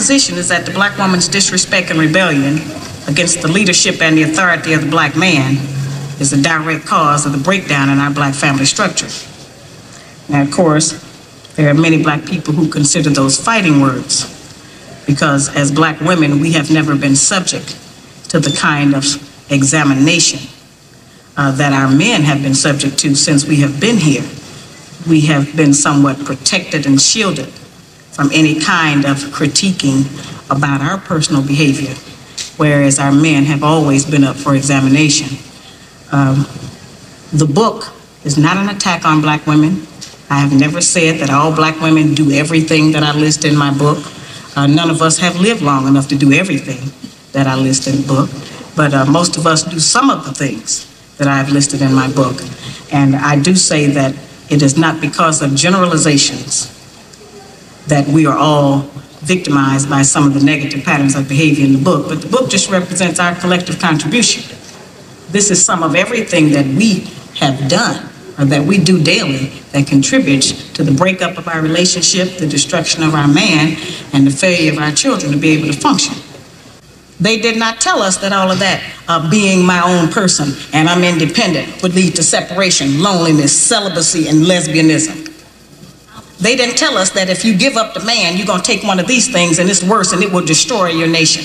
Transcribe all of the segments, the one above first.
position is that the black woman's disrespect and rebellion against the leadership and the authority of the black man is a direct cause of the breakdown in our black family structure. Now, of course, there are many black people who consider those fighting words, because as black women, we have never been subject to the kind of examination that our men have been subject to since we have been here. We have been somewhat protected and shielded from any kind of critiquing about our personal behavior, whereas our men have always been up for examination. The book is not an attack on black women. I have never said that all black women do everything that I list in my book. None of us have lived long enough to do everything that I list in the book, but most of us do some of the things that I've listed in my book. And I do say that it is not because of generalizations that we are all victimized by some of the negative patterns of behavior in the book, but the book just represents our collective contribution. This is some of everything that we have done, or that we do daily, that contributes to the breakup of our relationship, the destruction of our man, and the failure of our children to be able to function. They did not tell us that all of that, being my own person and I'm independent, would lead to separation, loneliness, celibacy, and lesbianism. They didn't tell us that if you give up the man, you're going to take one of these things and it's worse and it will destroy your nation.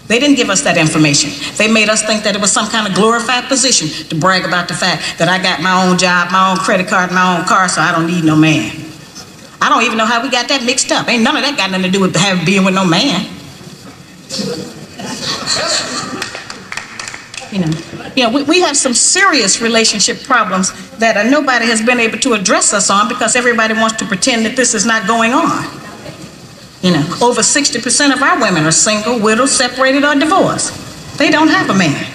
They didn't give us that information. They made us think that it was some kind of glorified position to brag about the fact that I got my own job, my own credit card, my own car, so I don't need no man. I don't even know how we got that mixed up. Ain't none of that got nothing to do with being with no man. We have some serious relationship problems that nobody has been able to address us on, because everybody wants to pretend that this is not going on. Over 60% of our women are single, widowed, separated, or divorced. They don't have a man.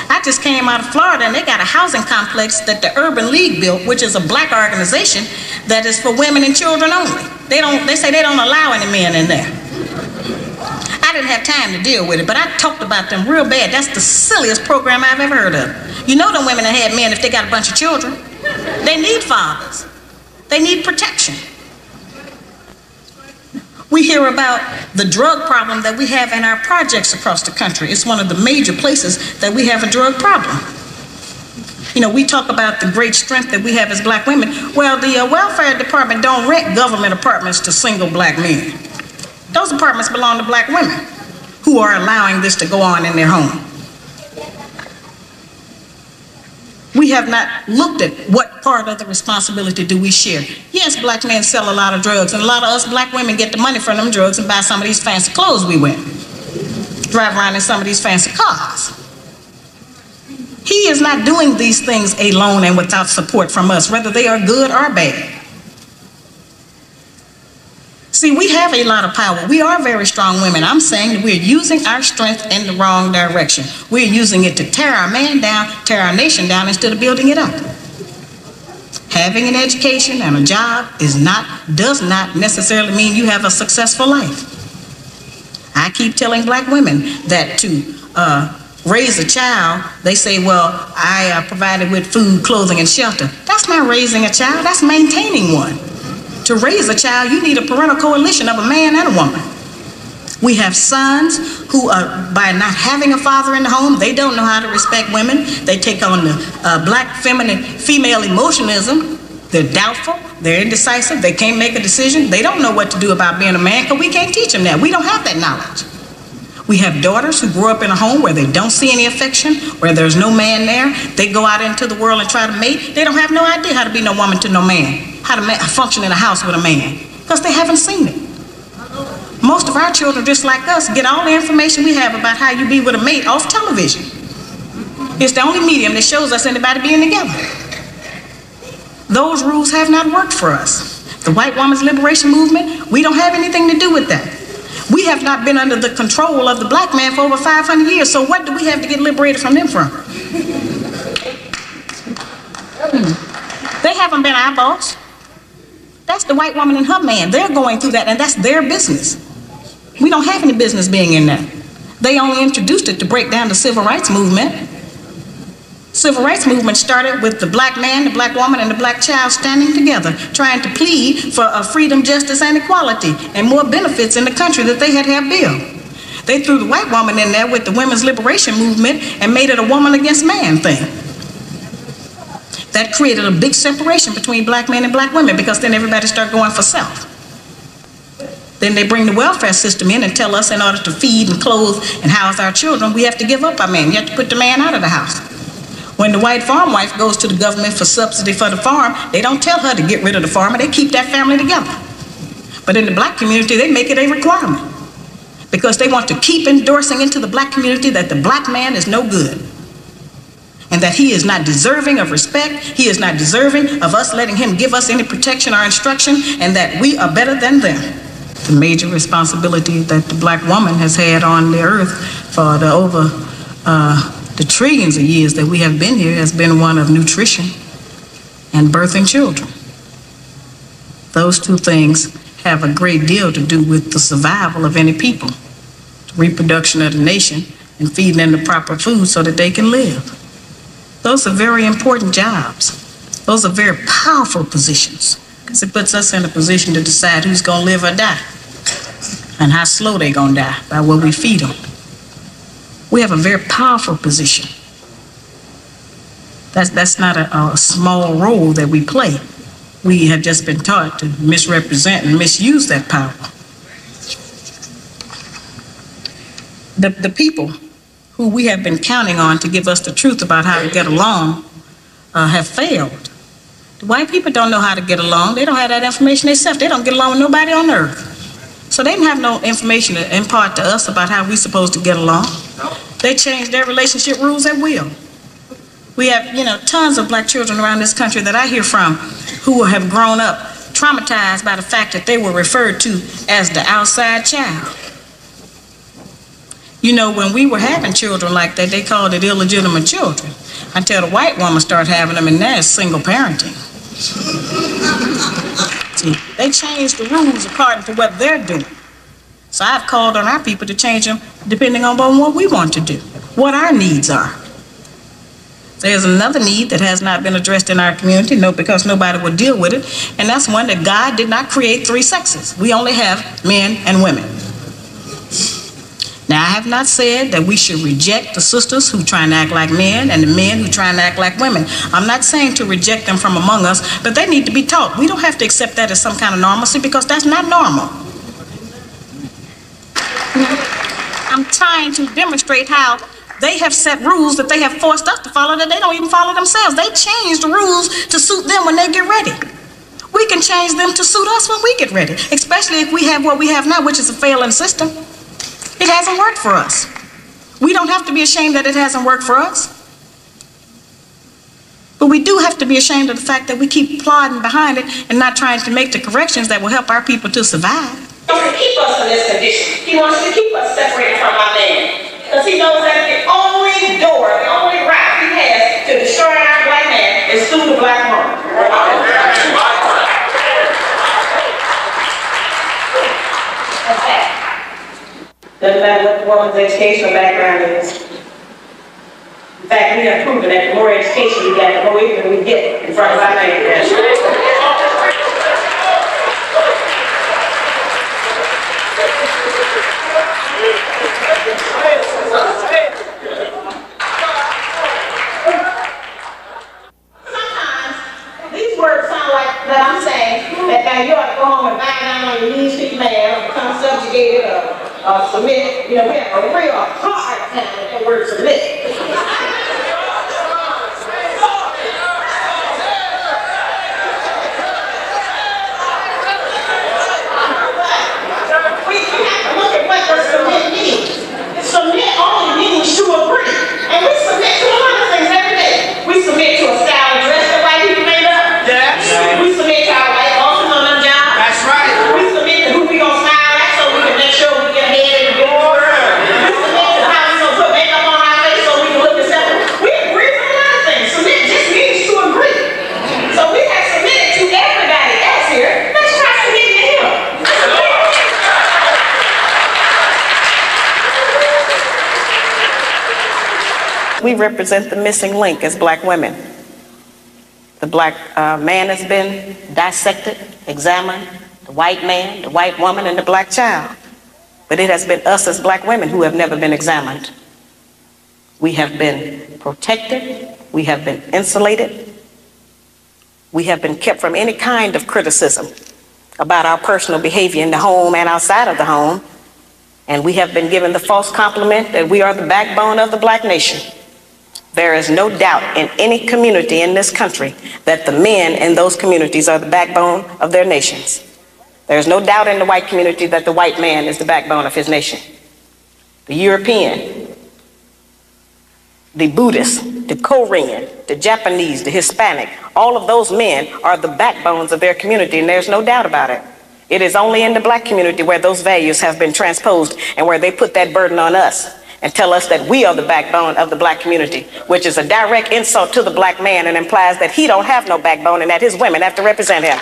I just came out of Florida and they got a housing complex that the Urban League built, which is a black organization that is for women and children only. They say they don't allow any men in there. I didn't have time to deal with it, but I talked about them real bad. That's the silliest program I've ever heard of. You know them women that had men if they got a bunch of children. They need fathers. They need protection. We hear about the drug problem that we have in our projects across the country. It's one of the major places that we have a drug problem. We talk about the great strength that we have as black women. Well, the welfare department don't rent government apartments to single black men. Those apartments belong to black women who are allowing this to go on in their home. We have not looked at what part of the responsibility do we share. Yes, black men sell a lot of drugs, and a lot of us black women get the money from them drugs and buy some of these fancy clothes we wear. Drive around in some of these fancy cars. He is not doing these things alone and without support from us, whether they are good or bad. See, we have a lot of power. We are very strong women. I'm saying that we're using our strength in the wrong direction. We're using it to tear our man down, tear our nation down, instead of building it up. Having an education and a job does not necessarily mean you have a successful life. I keep telling black women that to raise a child, they say, well, I provided with food, clothing, and shelter. That's not raising a child, that's maintaining one. To raise a child, you need a parental coalition of a man and a woman. We have sons who are, by not having a father in the home, they don't know how to respect women. They take on the black feminine female emotionalism. They're doubtful, they're indecisive, they can't make a decision. They don't know what to do about being a man because we can't teach them that. We don't have that knowledge. We have daughters who grew up in a home where they don't see any affection, where there's no man there. They go out into the world and try to mate. They don't have no idea how to be no woman to no man, how to function in a house with a man, because they haven't seen it. Most of our children, just like us, get all the information we have about how you be with a mate off television. It's the only medium that shows us anybody being together. Those rules have not worked for us. The white woman's liberation movement, we don't have anything to do with that. We have not been under the control of the black man for over 500 years, so what do we have to get liberated from them from? They haven't been our boss. That's the white woman and her man. They're going through that, and that's their business. We don't have any business being in that. They only introduced it to break down the civil rights movement. Civil rights movement started with the black man, the black woman, and the black child standing together, trying to plead for freedom, justice, and equality, and more benefits in the country that they had built. They threw the white woman in there with the women's liberation movement and made it a woman against man thing. That created a big separation between black men and black women, because then everybody started going for self. Then they bring the welfare system in and tell us in order to feed and clothe and house our children, we have to give up our man. You have to put the man out of the house. When the white farm wife goes to the government for subsidy for the farm, they don't tell her to get rid of the farmer, they keep that family together. But in the black community, they make it a requirement, because they want to keep endorsing into the black community that the black man is no good, and that he is not deserving of respect, he is not deserving of us letting him give us any protection or instruction, and that we are better than them. The major responsibility that the black woman has had on the earth for the trillions of years that we have been here has been one of nutrition and birthing children. Those two things have a great deal to do with the survival of any people, the reproduction of the nation, and feeding them the proper food so that they can live. Those are very important jobs. Those are very powerful positions, because it puts us in a position to decide who's going to live or die, and how slow they're going to die, by what we feed them. We have a very powerful position. That's not a small role that we play. We have just been taught to misrepresent and misuse that power. The people who we have been counting on to give us the truth about how to get along have failed. The white people don't know how to get along. They don't have that information themselves. They don't get along with nobody on earth. So they didn't have no information to impart to us about how we're supposed to get along. They change their relationship rules at will. We have, tons of black children around this country that I hear from who have grown up traumatized by the fact that they were referred to as the outside child. When we were having children like that, they called it illegitimate children, until the white woman started having them, and now it's single parenting. See, they changed the rules according to what they're doing. So I've called on our people to change them depending on what we want to do, what our needs are. There's another need that has not been addressed in our community, because nobody will deal with it, and that's one that God did not create three sexes. We only have men and women. Now, I have not said that we should reject the sisters who try and act like men and the men who try and act like women. I'm not saying to reject them from among us, but they need to be taught. We don't have to accept that as some kind of normalcy, because that's not normal. I'm trying to demonstrate how they have set rules that they have forced us to follow that they don't even follow themselves. They change the rules to suit them when they get ready. We can change them to suit us when we get ready, especially if we have what we have now, which is a failing system. It hasn't worked for us. We don't have to be ashamed that it hasn't worked for us. But we do have to be ashamed of the fact that we keep plodding behind it and not trying to make the corrections that will help our people to survive. He wants to keep us in this condition. He wants to keep us separated from our man, because he knows that the only door, the only route he has to destroy our black man is through the black woman. That's that. Doesn't matter what the woman's educational background is. In fact, we have proven that the more education we get, the more ignorant we get in front of our man. That I'm saying that now you ought to go home and back down on your knees to your man, or become subjugated, or submit. We have a real hard time with that word submit. We have to look at what the submit means. Submit only means to agree. And we submit to a lot of things every day. We submit to a style of dress that white people made up. We submit to our white bosses on them jobs. That's right. We submit to who we gonna smile at so we can make sure we get ahead in the door. We submit to how we gonna put makeup on our face so we can look acceptable we represent the missing link as black women. The black man has been dissected, examined, the white man, the white woman, and the black child. But it has been us as black women who have never been examined. We have been protected, we have been insulated, we have been kept from any kind of criticism about our personal behavior in the home and outside of the home, and we have been given the false compliment that we are the backbone of the black nation. There is no doubt in any community in this country that the men in those communities are the backbone of their nations. There is no doubt in the white community that the white man is the backbone of his nation. The European, the Buddhist, the Korean, the Japanese, the Hispanic, all of those men are the backbones of their community, and there's no doubt about it. It is only in the black community where those values have been transposed and where they put that burden on us and tell us that we are the backbone of the black community, which is a direct insult to the black man and implies that he don't have no backbone and that his women have to represent him.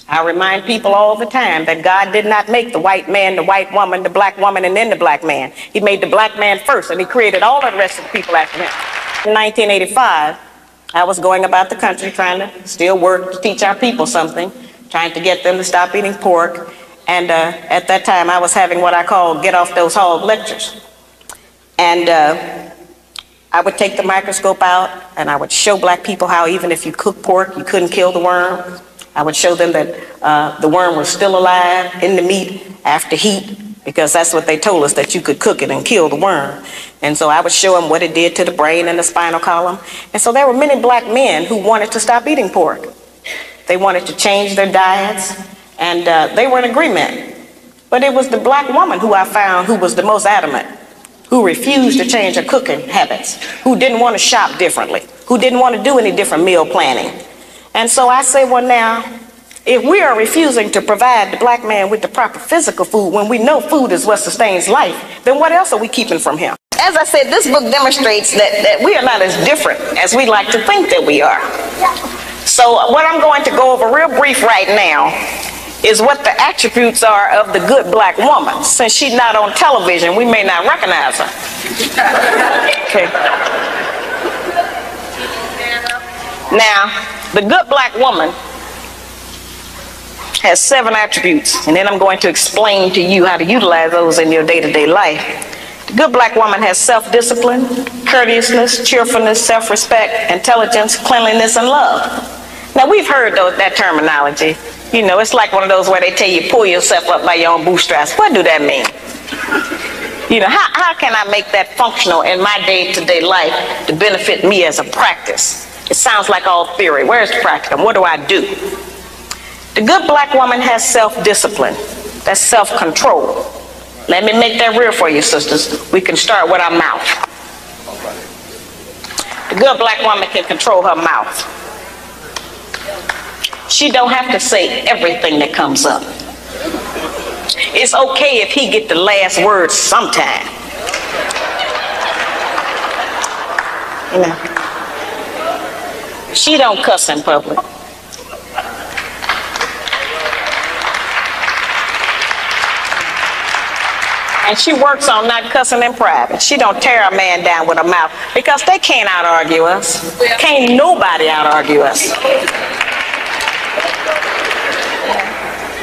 I remind people all the time that God did not make the white man, the white woman, the black woman, and then the black man. He made the black man first, and he created all of the rest of the people after him. In 1985, I was going about the country trying to still work to teach our people something, trying to get them to stop eating pork. And at that time, I was having what I call get off those hog lectures. And I would take the microscope out and I would show black people how even if you cook pork, you couldn't kill the worm. I would show them that the worm was still alive in the meat after heat, because that's what they told us, that you could cook it and kill the worm. And so I would show them what it did to the brain and the spinal column. And so there were many black men who wanted to stop eating pork. They wanted to change their diets. And they were in agreement. But it was the black woman who I found who was the most adamant, who refused to change her cooking habits, who didn't want to shop differently, who didn't want to do any different meal planning. And so I say, well now, if we are refusing to provide the black man with the proper physical food when we know food is what sustains life, then what else are we keeping from him? As I said, this book demonstrates that we are not as different as we like to think that we are. So what I'm going to go over real brief right now is what the attributes are of the good black woman. Since she's not on television, we may not recognize her. Okay. Now, the good black woman has 7 attributes, and then I'm going to explain to you how to utilize those in your day-to-day life. The good black woman has self-discipline, courteousness, cheerfulness, self-respect, intelligence, cleanliness, and love. Now, we've heard that terminology. You know, it's like one of those where they tell you pull yourself up by your own bootstraps. What do that mean? You know, how can I make that functional in my day-to-day life to benefit me as a practice? It sounds like all theory. Where's the practicum? What do I do? The good black woman has self-discipline. That's self-control. Let me make that real for you, sisters. We can start with our mouth. The good black woman can control her mouth. She don't have to say everything that comes up. It's okay if he get the last word sometime. You know, she don't cuss in public. And she works on not cussing in private. She don't tear a man down with her mouth, because they can't out-argue us. Can't nobody out-argue us.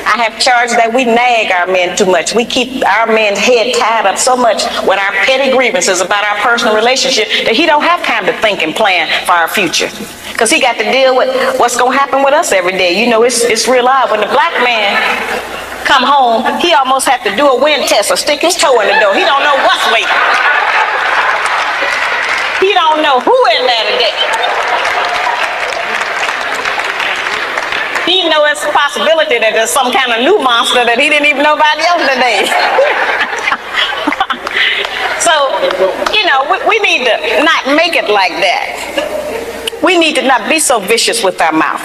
I have charged that we nag our men too much. We keep our men's head tied up so much with our petty grievances about our personal relationship that he don't have time to think and plan for our future. Because he got to deal with what's going to happen with us every day. You know, it's real odd. When the black man come home, he almost have to do a wind test or stick his toe in the door. He don't know what's waiting. He don't know who in there today. He knows it's a possibility that there's some kind of new monster that he didn't even know about yesterday. So, you know, we need to not make it like that. We need to not be so vicious with our mouth.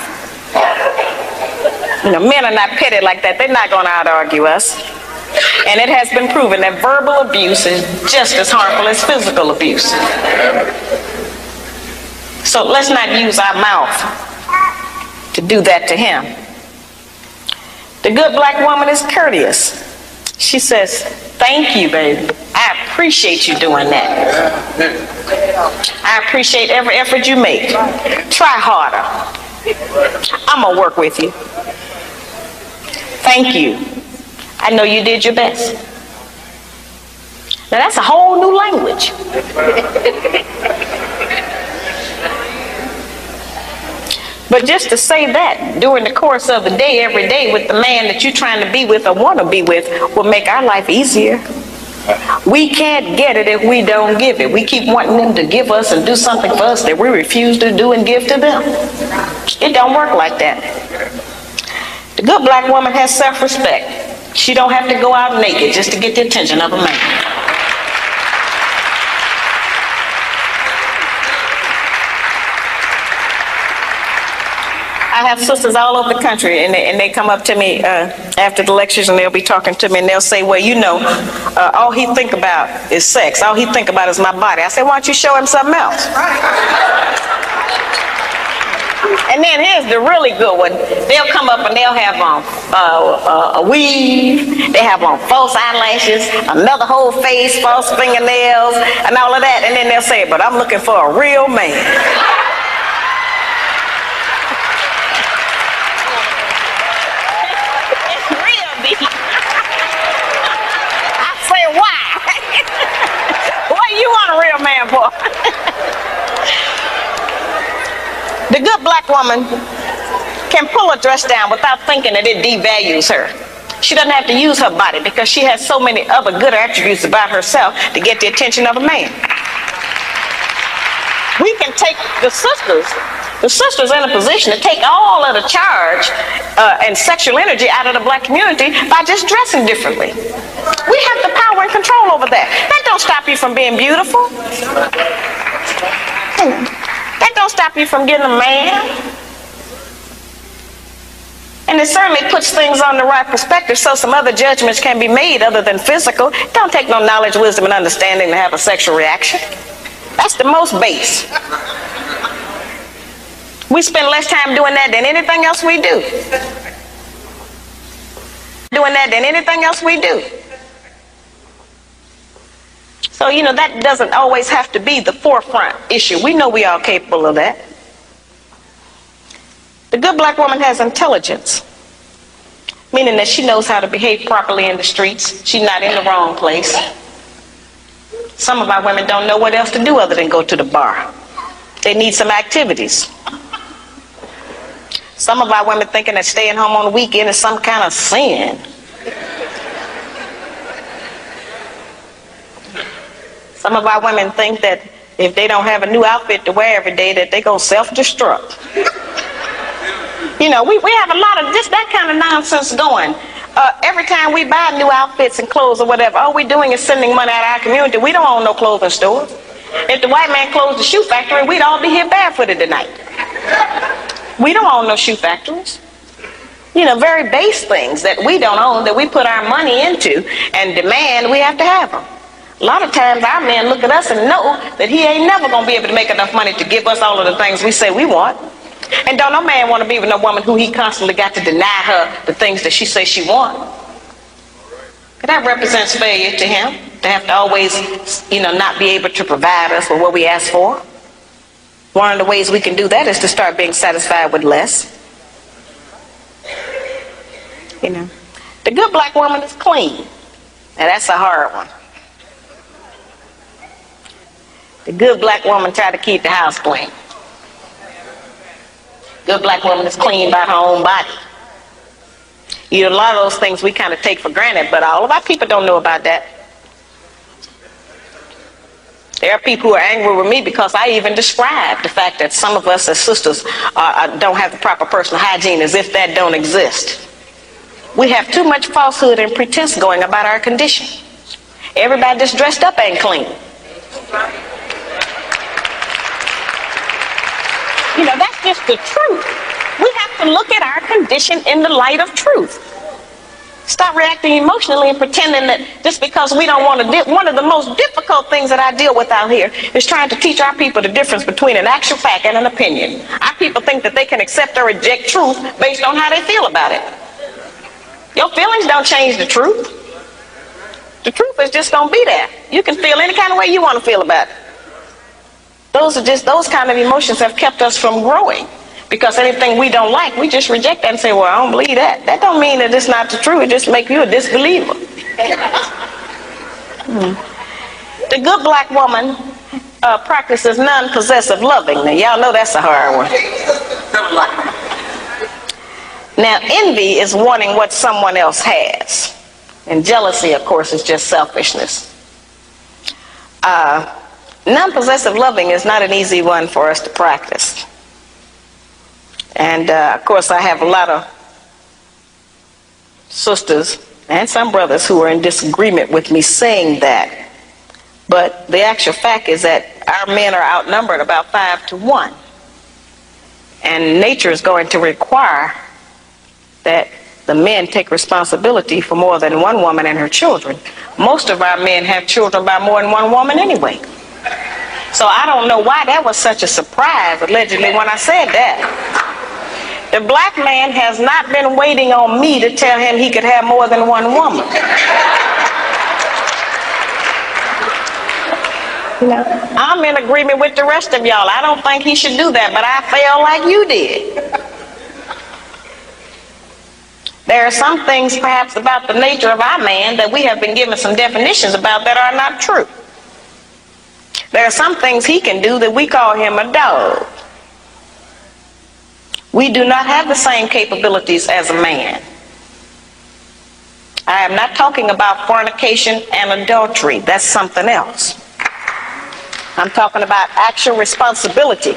You know, men are not petty like that. They're not going to out-argue us. And it has been proven that verbal abuse is just as harmful as physical abuse. So let's not use our mouth to do that to him. The good black woman is courteous. She says, thank you, baby. I appreciate appreciate you doing that. I appreciate every effort you make. Try harder. I'm going to work with you. Thank you. I know you did your best. Now that's a whole new language. But just to say that during the course of the day, every day, with the man that you're trying to be with or want to be with, will make our life easier. We can't get it if we don't give it. We keep wanting them to give us and do something for us that we refuse to do and give to them. It don't work like that. The good black woman has self-respect. She don't have to go out naked just to get the attention of a man. I have sisters all over the country, and they come up to me after the lectures, and they'll be talking to me, and they'll say, well, you know, all he think about is sex. All he think about is my body. I say, why don't you show him something else? And then here's the really good one. They'll come up and they'll have on a weave, they have on false eyelashes, another whole face, false fingernails, and all of that, and then they'll say, but I'm looking for a real man. Man for. The good black woman can pull a dress down without thinking that it devalues her. She doesn't have to use her body because she has so many other good attributes about herself to get the attention of a man. We can take the sisters in a position to take all of the charge and sexual energy out of the black community by just dressing differently. We have the power and control over that. That don't stop you from being beautiful. That don't stop you from getting a man. And it certainly puts things on the right perspective so some other judgments can be made other than physical. It don't take no knowledge, wisdom, and understanding to have a sexual reaction. That's the most base. We spend less time doing that than anything else we do. So, you know, that doesn't always have to be the forefront issue. We know we are capable of that. The good black woman has intelligence, meaning that she knows how to behave properly in the streets. She's not in the wrong place. Some of our women don't know what else to do other than go to the bar. They need some activities. Some of our women thinking that staying home on the weekend is some kind of sin. Some of our women think that if they don't have a new outfit to wear every day, that they're going to self-destruct. You know, we have a lot of just that kind of nonsense going. Every time we buy new outfits and clothes or whatever, all we're doing is sending money out of our community. We don't own no clothing store. If the white man closed the shoe factory, we'd all be here barefooted tonight. We don't own no shoe factories. You know, very base things that we don't own, that we put our money into and demand we have to have them. A lot of times our men look at us and know that he ain't never going to be able to make enough money to give us all of the things we say we want. And don't no man want to be with no woman who he constantly got to deny her the things that she says she wants. That represents failure to him, to have to always, you know, not be able to provide us with what we ask for. One of the ways we can do that is to start being satisfied with less. You know, the good black woman is clean. Now that's a hard one. The good black woman try to keep the house clean. Good black woman is clean by her own body. You know, a lot of those things we kind of take for granted, but all of our people don't know about that. There are people who are angry with me because I even described the fact that some of us as sisters don't have the proper personal hygiene, as if that don't exist. We have too much falsehood and pretense going about our condition. Everybody that's dressed up ain't clean. You know, that's just the truth. We have to look at our condition in the light of truth. Stop reacting emotionally and pretending that just because we don't want to do. One of the most difficult things that I deal with out here is trying to teach our people the difference between an actual fact and an opinion. Our people think that they can accept or reject truth based on how they feel about it. Your feelings don't change the truth. The truth is just going to be there. You can feel any kind of way you want to feel about it. Those kind of emotions have kept us from growing. Because anything we don't like, we just reject that and say, well, I don't believe that. That don't mean that it's not the truth. It just makes you a disbeliever. The good black woman practices non-possessive loving. Now, y'all know that's a hard one. Now, envy is wanting what someone else has. And jealousy, of course, is just selfishness. Non-possessive loving is not an easy one for us to practice. And, of course, I have a lot of sisters and some brothers who are in disagreement with me saying that. But the actual fact is that our men are outnumbered about 5 to 1. And nature is going to require that the men take responsibility for more than one woman and her children. Most of our men have children by more than one woman anyway. So I don't know why that was such a surprise, allegedly, when I said that. The black man has not been waiting on me to tell him he could have more than one woman. I'm in agreement with the rest of y'all. I don't think he should do that, but I feel like you did. There are some things perhaps about the nature of our man that we have been given some definitions about that are not true. There are some things he can do that we call him a dog. We do not have the same capabilities as a man. I am not talking about fornication and adultery. That's something else. I'm talking about actual responsibility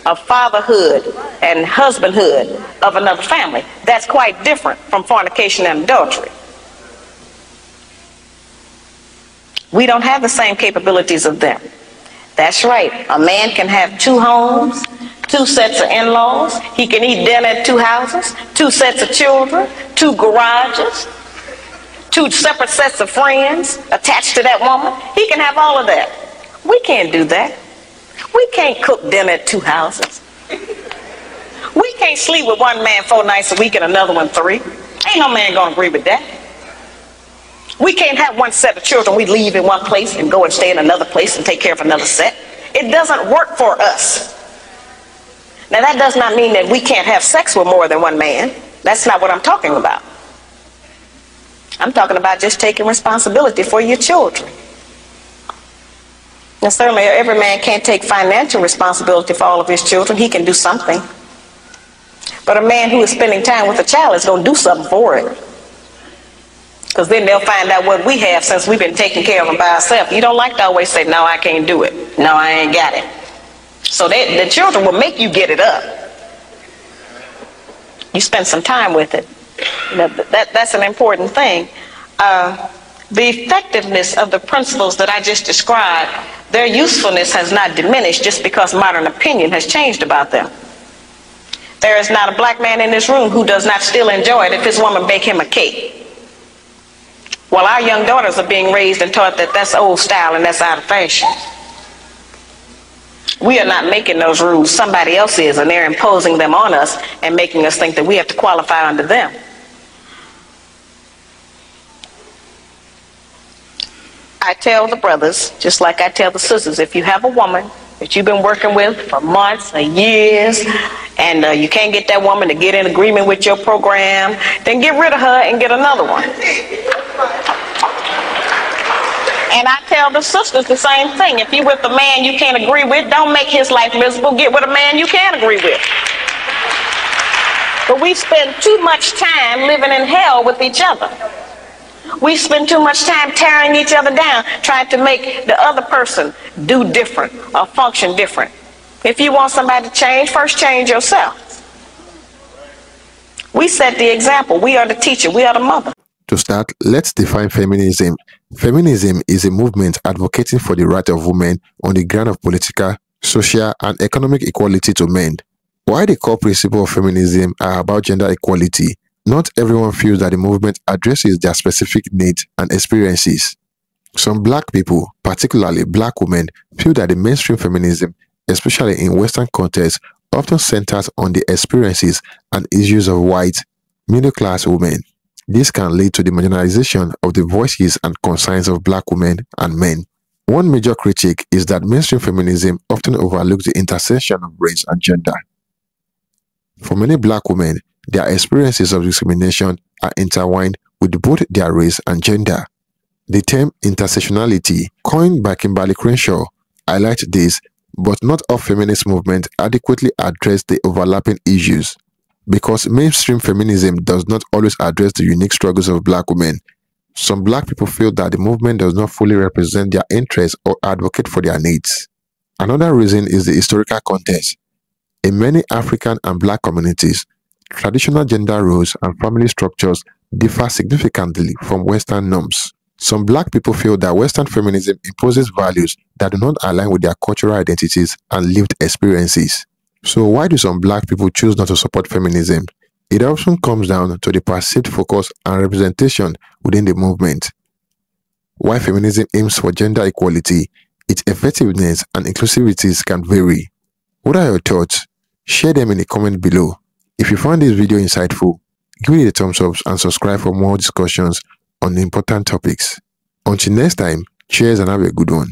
of fatherhood and husbandhood of another family. That's quite different from fornication and adultery. We don't have the same capabilities of them. That's right. A man can have 2 homes, 2 sets of in-laws. He can eat dinner at 2 houses, 2 sets of children, 2 garages, 2 separate sets of friends attached to that woman. He can have all of that. We can't do that. We can't cook dinner at 2 houses. We can't sleep with one man 4 nights a week and another one 3. Ain't no man gonna agree with that. We can't have one set of children we leave in one place and go and stay in another place and take care of another set. It doesn't work for us. Now that does not mean that we can't have sex with more than one man. That's not what I'm talking about. I'm talking about just taking responsibility for your children. And certainly every man can't take financial responsibility for all of his children. He can do something. But a man who is spending time with a child is going to do something for it. Because then they'll find out what we have since we've been taking care of them by ourselves. You don't like to always say, no, I can't do it. No, I ain't got it. So the children will make you get it up. You spend some time with it. You know, that's an important thing. The effectiveness of the principles that I just described, their usefulness has not diminished just because modern opinion has changed about them. There is not a black man in this room who does not still enjoy it if his woman bake him a cake. Well, our young daughters are being raised and taught that that's old style and that's out of fashion. We are not making those rules. Somebody else is, and they're imposing them on us and making us think that we have to qualify under them. I tell the brothers, just like I tell the sisters, if you have a woman that you've been working with for months or years, and you can't get that woman to get in agreement with your program, then get rid of her and get another one. And I tell the sisters the same thing. If you're with a man you can't agree with, don't make his life miserable. Get with a man you can agree with. But we spend too much time living in hell with each other. We spend too much time tearing each other down, trying to make the other person do different or function different. If you want somebody to change, first change yourself. We set the example. We are the teacher. We are the mother. To start, let's define feminism. Feminism is a movement advocating for the right of women on the ground of political, social, and economic equality to men. While the core principles of feminism are about gender equality, not everyone feels that the movement addresses their specific needs and experiences. Some black people, particularly black women, feel that the mainstream feminism, especially in Western contexts, often centers on the experiences and issues of white, middle-class women. This can lead to the marginalization of the voices and concerns of Black women and men. One major critique is that mainstream feminism often overlooks the intersection of race and gender. For many Black women, their experiences of discrimination are intertwined with both their race and gender. The term intersectionality, coined by Kimberlé Crenshaw, highlights this, but not all feminist movements adequately address the overlapping issues. Because mainstream feminism does not always address the unique struggles of Black women, some Black people feel that the movement does not fully represent their interests or advocate for their needs. Another reason is the historical context. In many African and Black communities, traditional gender roles and family structures differ significantly from Western norms. Some Black people feel that Western feminism imposes values that do not align with their cultural identities and lived experiences. So why do some Black people choose not to support feminism? It often comes down to the perceived focus and representation within the movement. While feminism aims for gender equality, its effectiveness and inclusivity can vary. What are your thoughts? Share them in the comment below. If you found this video insightful, give it a thumbs up and subscribe for more discussions on important topics. Until next time, cheers and have a good one.